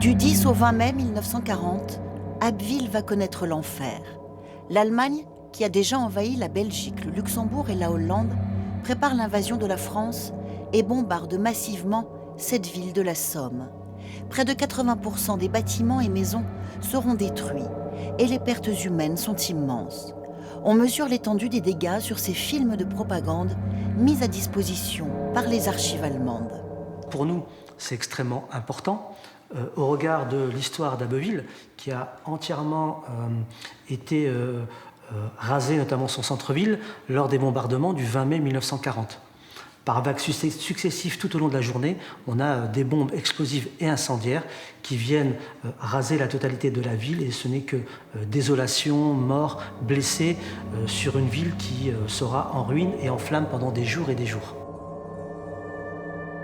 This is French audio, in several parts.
Du 10 au 20 mai 1940, Abbeville va connaître l'enfer. L'Allemagne, qui a déjà envahi la Belgique, le Luxembourg et la Hollande, prépare l'invasion de la France et bombarde massivement cette ville de la Somme. Près de 80% des bâtiments et maisons seront détruits et les pertes humaines sont immenses. On mesure l'étendue des dégâts sur ces films de propagande mis à disposition par les archives allemandes. Pour nous, c'est extrêmement important au regard de l'histoire d'Abbeville, qui a entièrement été rasé, notamment son centre-ville, lors des bombardements du 20 mai 1940. Par vagues successives tout au long de la journée, on a des bombes explosives et incendiaires qui viennent raser la totalité de la ville, et ce n'est que désolation, morts, blessés sur une ville qui sera en ruine et en flammes pendant des jours et des jours.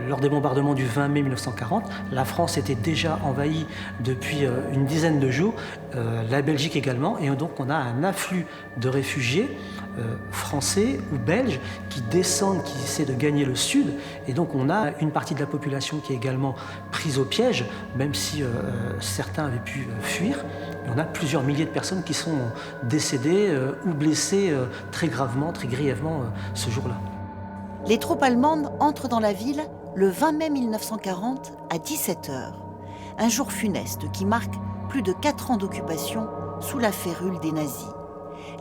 Lors des bombardements du 20 mai 1940, la France était déjà envahie depuis une dizaine de jours, la Belgique également, et donc on a un afflux de réfugiés français ou belges qui descendent, qui essaient de gagner le sud, et donc on a une partie de la population qui est également prise au piège, même si certains avaient pu fuir. Et on a plusieurs milliers de personnes qui sont décédées ou blessées très gravement, très grièvement ce jour-là. Les troupes allemandes entrent dans la ville le 20 mai 1940 à 17h. Un jour funeste qui marque plus de 4 ans d'occupation sous la férule des nazis.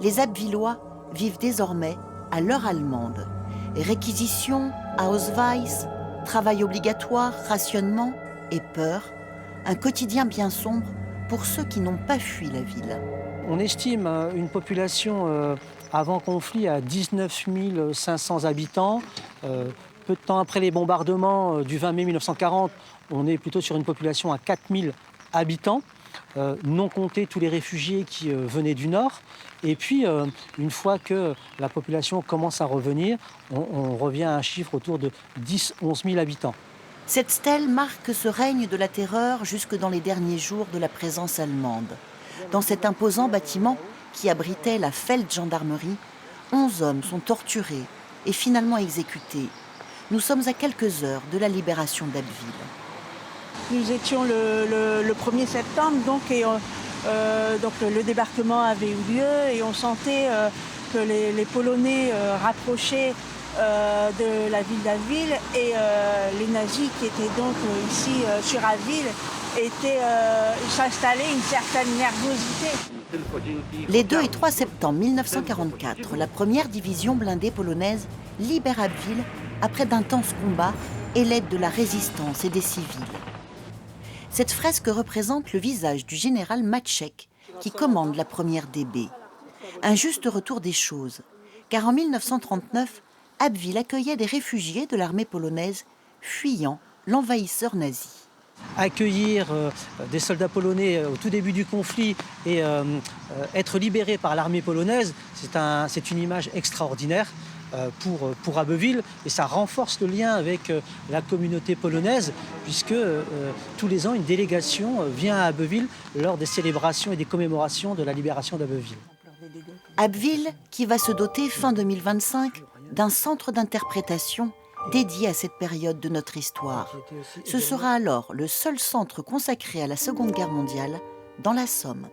Les Abbvillois vivent désormais à l'heure allemande. Réquisition, Ausweis, travail obligatoire, rationnement et peur. Un quotidien bien sombre pour ceux qui n'ont pas fui la ville. On estime une population avant conflit à 19 500 habitants. Peu de temps après les bombardements du 20 mai 1940, on est plutôt sur une population à 4 000 habitants, non compter tous les réfugiés qui venaient du nord. Et puis, une fois que la population commence à revenir, on revient à un chiffre autour de 10-11 000 habitants. Cette stèle marque ce règne de la terreur jusque dans les derniers jours de la présence allemande. Dans cet imposant bâtiment qui abritait la Feldgendarmerie, 11 hommes sont torturés et finalement exécutés. Nous sommes à quelques heures de la libération d'Abbeville. Nous étions le 1er septembre, donc le débarquement avait eu lieu et on sentait que les Polonais rapprochaient de la ville d'Abbeville, et les nazis qui étaient donc ici sur Abbeville s'installaient une certaine nervosité. Les 2 et 3 septembre 1944, la première division blindée polonaise libère Abbeville après d'intenses combats et l'aide de la résistance et des civils. Cette fresque représente le visage du général Maczek qui commande la première DB. Un juste retour des choses, car en 1939, Abbeville accueillait des réfugiés de l'armée polonaise fuyant l'envahisseur nazi. Accueillir des soldats polonais au tout début du conflit et être libérés par l'armée polonaise, c'est une image extraordinaire pour Abbeville, et ça renforce le lien avec la communauté polonaise, puisque tous les ans une délégation vient à Abbeville lors des célébrations et des commémorations de la libération d'Abbeville. Abbeville qui va se doter fin 2025 d'un centre d'interprétation dédié à cette période de notre histoire. Ce sera alors le seul centre consacré à la Seconde Guerre mondiale dans la Somme.